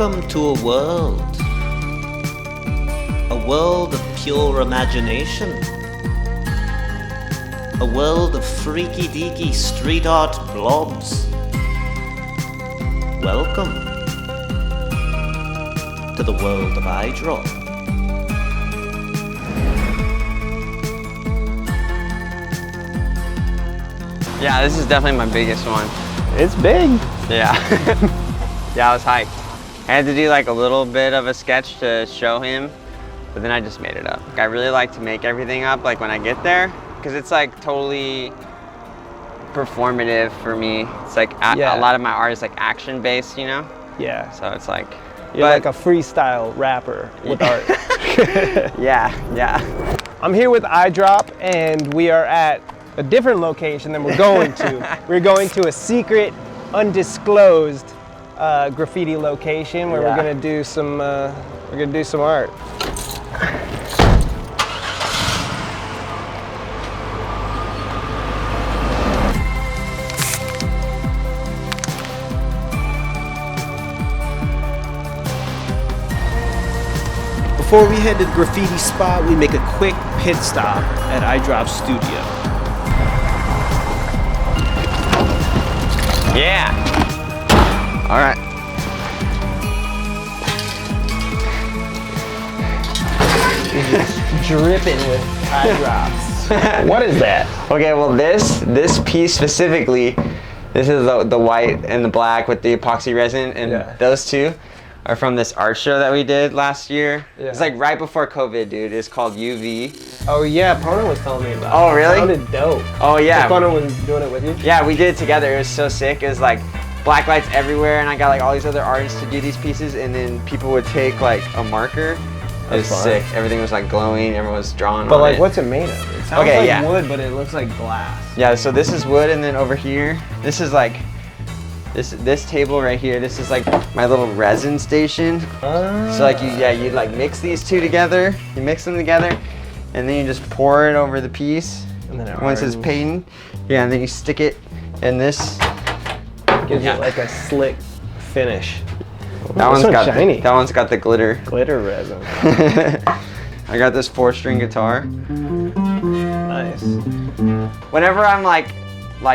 Welcome to a world of pure imagination, a world of freaky deaky street art blobs. Welcome to the world of Eyedrawp. Yeah, this is definitely my biggest one. It's big. Yeah. Yeah, I was hyped. I had to do like a little bit of a sketch to show him, but then I just made it up. Like, I really like to make everything up like when I get there, because it's like totally performative for me. It's like a lot of my art is like action based, you know? Yeah. So it's like... You're like a freestyle rapper with art. Yeah. I'm here with Eyedrawp, and we are at a different location than we're going to. We're going to a secret, undisclosed graffiti location where we're gonna do some art. Before we head to the graffiti spot, we make a quick pit stop at Eyedrawp's studio. Yeah. All right. Dripping with eyedrops. What is that? Okay, well this piece specifically, this is the white and the black with the epoxy resin, and those two are from this art show that we did last year. Yeah. It's like right before COVID, dude. It's called UV. Oh yeah, Pona was telling me about it. Oh really? It sounded dope. Oh yeah. So Pona was doing it with you? Yeah, we did it together. It was so sick. It was like black lights everywhere, and I got like all these other artists to do these pieces, and then people would take like a marker. It was sick. Everything was like glowing. Everyone was drawing on it. But like, what's it made of? It sounds like wood, but it looks like glass. Yeah, so this is wood, and then over here, this is like, this table right here, this is like my little resin station. So like, you like mix these two together, you mix them together, and then you just pour it over the piece. And then once it's painted, and then you stick it in this. Gives it like a slick finish. That one's got shiny. That one's got the glitter. Glitter resin. I got this 4-string guitar. Nice. Whenever I'm like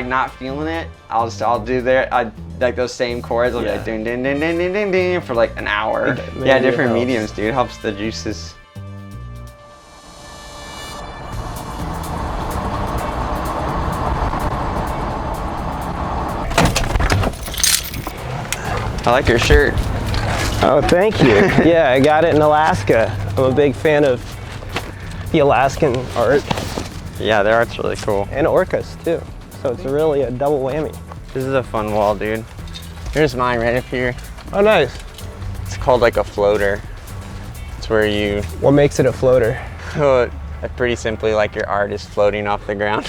not feeling it, I'll do like those same chords. I'll be like ding ding ding ding ding ding ding for like an hour. Yeah, different mediums, dude. It helps the juices. I like your shirt. Oh, thank you. Yeah, I got it in Alaska. I'm a big fan of the Alaskan art. Yeah, their art's really cool. And orcas too. So it's really a double whammy. This is a fun wall, dude. Here's mine right up here. Oh, nice. It's called like a floater. It's where you... What makes it a floater? Pretty simply, like your art is floating off the ground.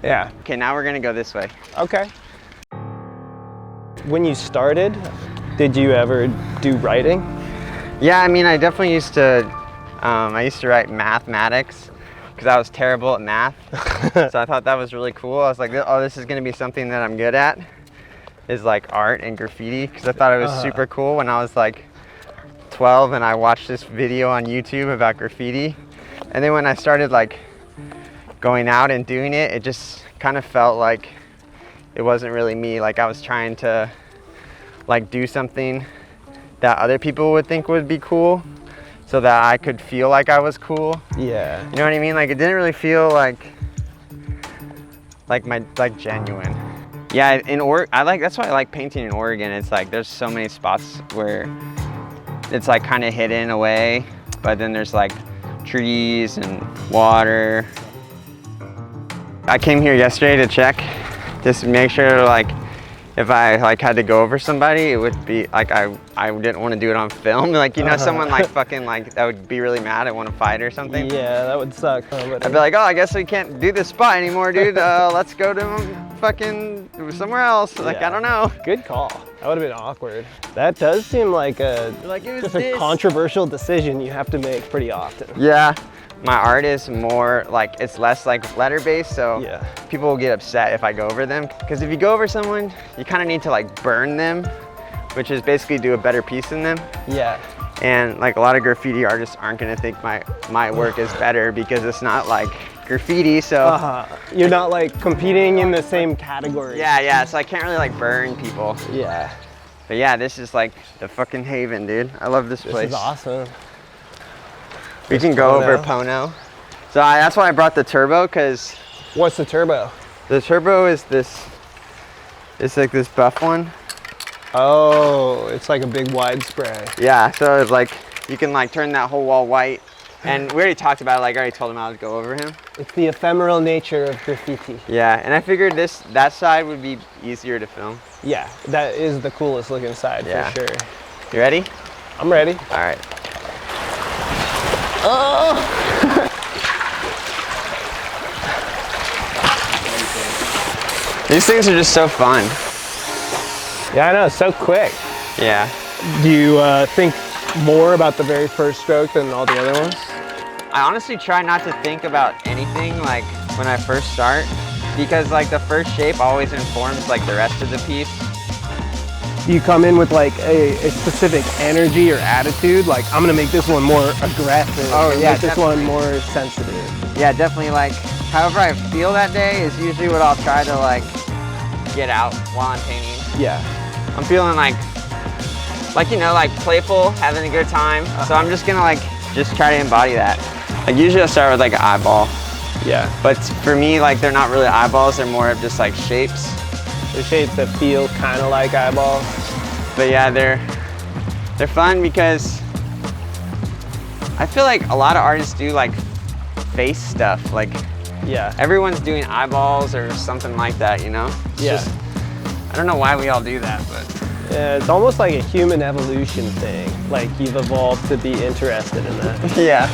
Yeah. Okay, now we're gonna go this way. Okay. When you started, did you ever do writing? Yeah, I mean, I definitely used to write mathematics because I was terrible at math. So I thought that was really cool. I was like, oh, this is gonna be something that I'm good at, is like art and graffiti, because I thought it was super cool when I was like 12 and I watched this video on YouTube about graffiti. And then when I started like going out and doing it, it just kind of felt like it wasn't really me. Like I was trying to like do something that other people would think would be cool so that I could feel like I was cool. Yeah. You know what I mean? Like it didn't really feel like genuine. Yeah, that's why I like painting in Oregon. It's like there's so many spots where it's like kind of hidden away, but then there's like trees and water. I came here yesterday to check, just to make sure like if I like had to go over somebody, it would be like I didn't want to do it on film. Like, you know, someone like fucking like that would be really mad, I want to fight or something. Yeah, that would suck. I'd be like, oh, I guess we can't do this spot anymore, dude. Let's go to fucking somewhere else. Like, I don't know. Good call. That would have been awkward. That does seem like a controversial decision you have to make pretty often. Yeah. My art is more like, it's less like letter based, so people will get upset if I go over them. Because if you go over someone, you kind of need to like burn them. which is basically do a better piece than them. Yeah. And like a lot of graffiti artists aren't gonna think my work is better because it's not like graffiti, so. You're not like competing in the same category. Yeah, so I can't really like burn people. Yeah. But yeah, this is like the fucking haven, dude. I love this place. This is awesome. We can go over Pono. So that's why I brought the turbo, because. What's the turbo? The turbo is this, it's like this buff one. Oh, it's like a big wide spray. Yeah, so it's like, you can like turn that whole wall white. And we already talked about it, like I already told him I would go over him. It's the ephemeral nature of graffiti. Yeah, and I figured that side would be easier to film. Yeah, that is the coolest looking side for sure. You ready? I'm ready. All right. These things are just so fun. Yeah, I know, it's so quick. Yeah. Do you think more about the very first stroke than all the other ones? I honestly try not to think about anything like when I first start, because like the first shape always informs like the rest of the piece. Do you come in with like a specific energy or attitude? Like, I'm gonna make this one more aggressive. Oh yeah, make this one more sensitive. Yeah, definitely, like however I feel that day is usually what I'll try to like get out while I'm painting. Yeah. I'm feeling like you know, like playful, having a good time. So I'm just gonna like just try to embody that. Like usually I'll start with like an eyeball. Yeah. But for me, like they're not really eyeballs, they're more of just like shapes. The shapes that feel kind of like eyeballs. But yeah, they're fun because I feel like a lot of artists do like face stuff. Like yeah, everyone's doing eyeballs or something like that, you know? It's just, I don't know why we all do that, but. Yeah, it's almost like a human evolution thing. Like you've evolved to be interested in that. Yeah.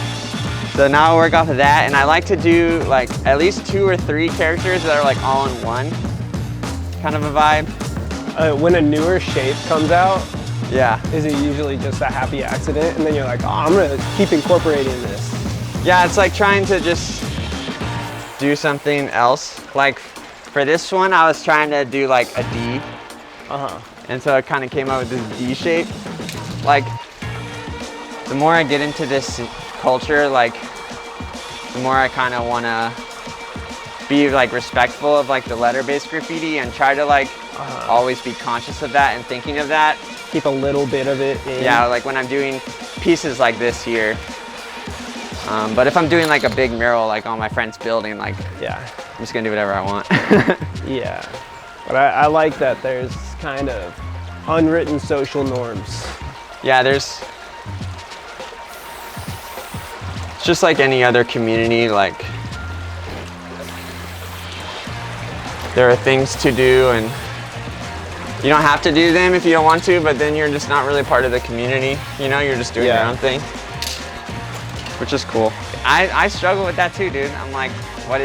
So now I work off of that, and I like to do like at least 2 or 3 characters that are like all in one kind of a vibe. When a newer shape comes out, yeah, is it usually just a happy accident, and then you're like, oh, I'm gonna keep incorporating this? Yeah, it's like trying to just do something else. Like for this one, I was trying to do like a D. And so it kind of came out with this D shape. Like, the more I get into this culture, like, the more I kind of want to be like respectful of like the letter-based graffiti and try to like always be conscious of that and thinking of that. Keep a little bit of it in. Yeah, like when I'm doing pieces like this here. But if I'm doing like a big mural like on my friend's building, like, yeah, I'm just gonna do whatever I want. Yeah. But I like that there's kind of unwritten social norms. Yeah, it's just like any other community, like there are things to do and you don't have to do them if you don't want to, but then you're just not really part of the community, you know, you're just doing your own thing, which is cool. I struggle with that too, dude. I'm like, what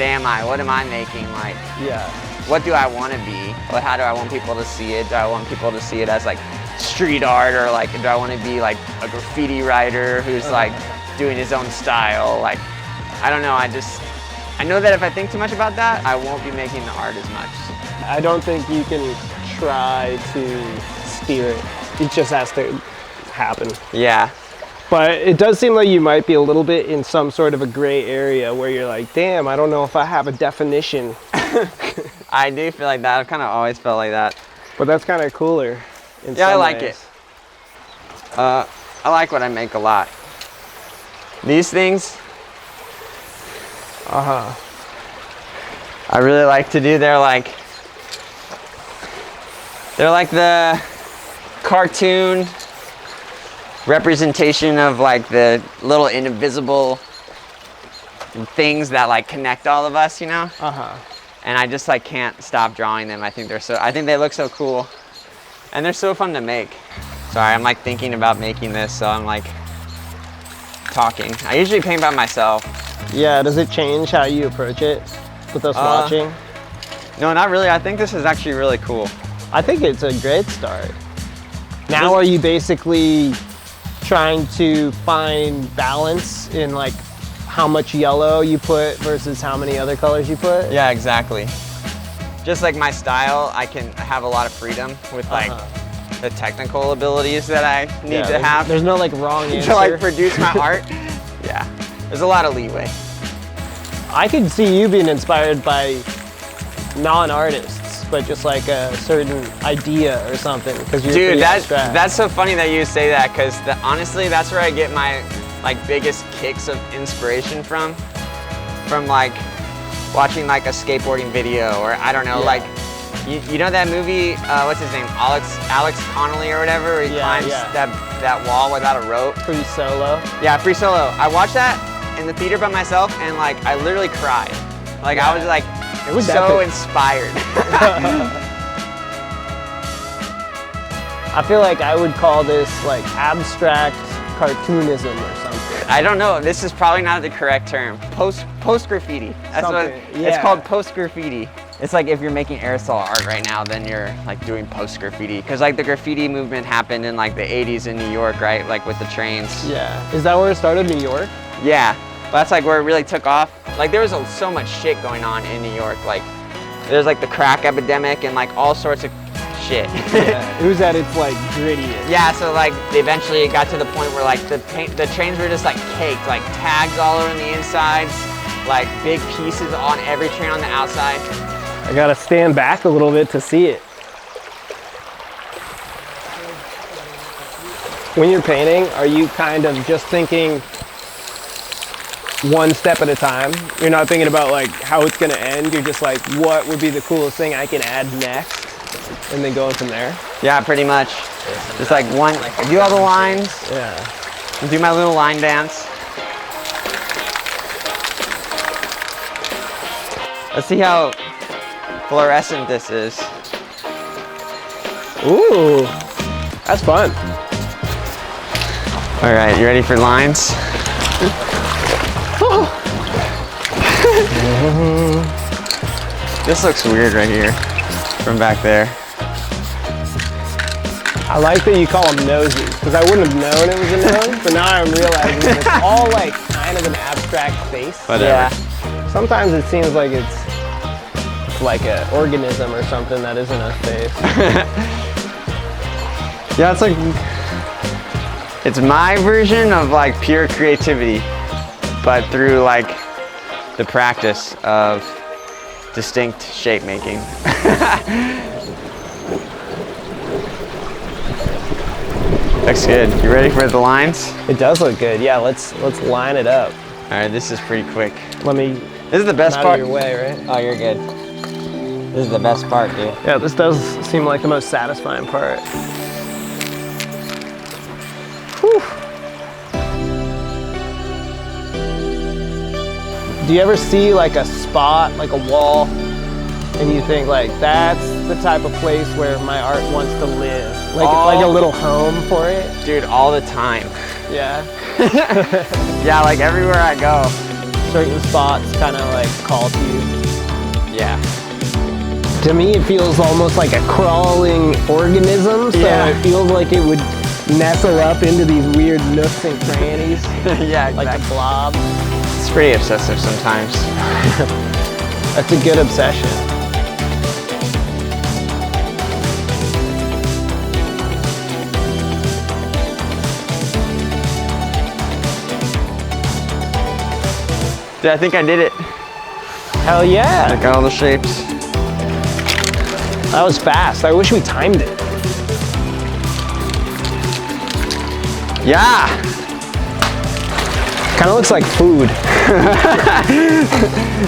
am I? What am I making? Like, yeah. What do I want to be? Or how do I want people to see it? Do I want people to see it as like street art, or like do I want to be like a graffiti writer who's like doing his own style? Like, I don't know. I know that if I think too much about that, I won't be making the art as much. I don't think you can try to steer it. It just has to happen. Yeah. But it does seem like you might be a little bit in some sort of a gray area where you're like, damn, I don't know if I have a definition. I do feel like that. I've kind of always felt like that. But that's kind of cooler. Yeah, I like it. I like what I make a lot. These things, I really like to do. They're like the cartoon representation of like the little invisible things that like connect all of us, you know? And I just like can't stop drawing them. I think they look so cool. And they're so fun to make. Sorry, I'm like thinking about making this, so I'm like talking. I usually paint by myself. Yeah, does it change how you approach it with us watching? No, not really. I think this is actually really cool. I think it's a great start. Now are you basically trying to find balance in like how much yellow you put versus how many other colors you put? Yeah, exactly. just like my style, I have a lot of freedom with like the technical abilities that I need to have. There's no like wrong answer. To like produce my art. Yeah, there's a lot of leeway. I could see you being inspired by non-artists, but just like a certain idea or something. Because you're Dude, pretty abstract. that's so funny that you say that, because honestly, that's where I get my like biggest kicks of inspiration from like watching like a skateboarding video, or I don't know, like you know that movie, what's his name, Alex Connolly or whatever, where he climbs that wall without a rope. Free Solo. Yeah, Free Solo. I watched that in the theater by myself, and like I literally cried. Like I was like so inspired. I feel like I would call this like abstract cartoonism or something. I don't know. This is probably not the correct term. Post graffiti. That's what it's called. Post graffiti. It's like if you're making aerosol art right now, then you're like doing post graffiti. Because like the graffiti movement happened in like the 80s in New York, right? Like with the trains. Yeah. Is that where it started, New York? Yeah. But that's like where it really took off. Like there was so much shit going on in New York. Like there's like the crack epidemic and like all sorts of shit. Yeah, it was at its like grittiest. Yeah, so like eventually it got to the point where like the trains were just like caked, like tags all over the insides, like big pieces on every train on the outside. I gotta stand back a little bit to see it. When you're painting, are you kind of just thinking one step at a time? You're not thinking about like how it's gonna end, you're just like, what would be the coolest thing I can add next? And then going from there? Yeah, pretty much. Just like one, do all the lines. Yeah. Do my little line dance. Let's see how fluorescent this is. Ooh, that's fun. All right, you ready for lines? This looks weird right here from back there. I like that you call them noses, because I wouldn't have known it was a nose, but now I'm realizing it's all like kind of an abstract face. Whatever. Yeah. Sometimes it seems like it's like an organism or something that isn't a face. Yeah, it's like, it's my version of like pure creativity, but through like the practice of distinct shape making. Looks good. You ready for the lines? It does look good. Yeah, let's line it up. All right, this is pretty quick. Let me. This is the best out part. of your way, right? Oh, you're good. This is the best part, dude. Yeah, this does seem like the most satisfying part. Whew. Do you ever see like a spot, like a wall, and you think like, that's the type of place where my art wants to live? Like it's like a little home for it? Dude, all the time. Yeah. Yeah, like everywhere I go. Certain spots kind of like call to you. Yeah. To me, it feels almost like a crawling organism, so it feels like it would nestle up into these weird nooks and crannies. Yeah, exactly. Like a blob. It's pretty obsessive sometimes. That's a good obsession. Dude, I think I did it. Hell yeah. I got all the shapes. That was fast. I wish we timed it. Yeah. Kind of looks like food.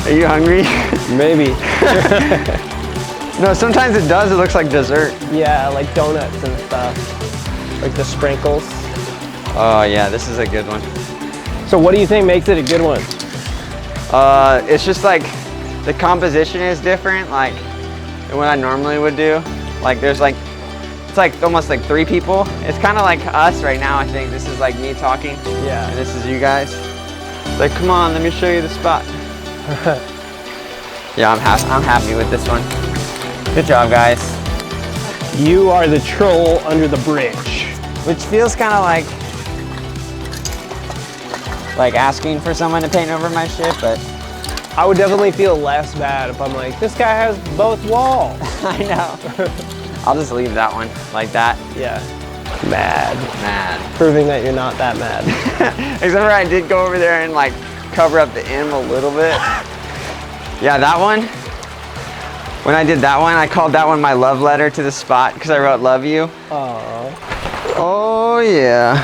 Are you hungry? Maybe. No, sometimes it does. It looks like dessert. Yeah, like donuts and stuff. Like the sprinkles. Oh yeah, this is a good one. So what do you think makes it a good one? It's just like the composition is different, like than what I normally would do. Like there's like, it's like almost like 3 people. It's kind of like us right now, I think. This is like me talking. Yeah. And this is you guys. It's like, come on, let me show you the spot. Yeah, I'm happy with this one. Good job, guys. You are the troll under the bridge. Which feels kind of like asking for someone to paint over my shit, but I would definitely feel less bad if I'm like, this guy has both walls. I know. I'll just leave that one like that. Yeah. Mad. Mad. Proving that you're not that mad. Except for I did go over there and like cover up the M a little bit. Yeah, that one. When I did that one, I called that one my love letter to the spot because I wrote love you. Aww. Oh yeah.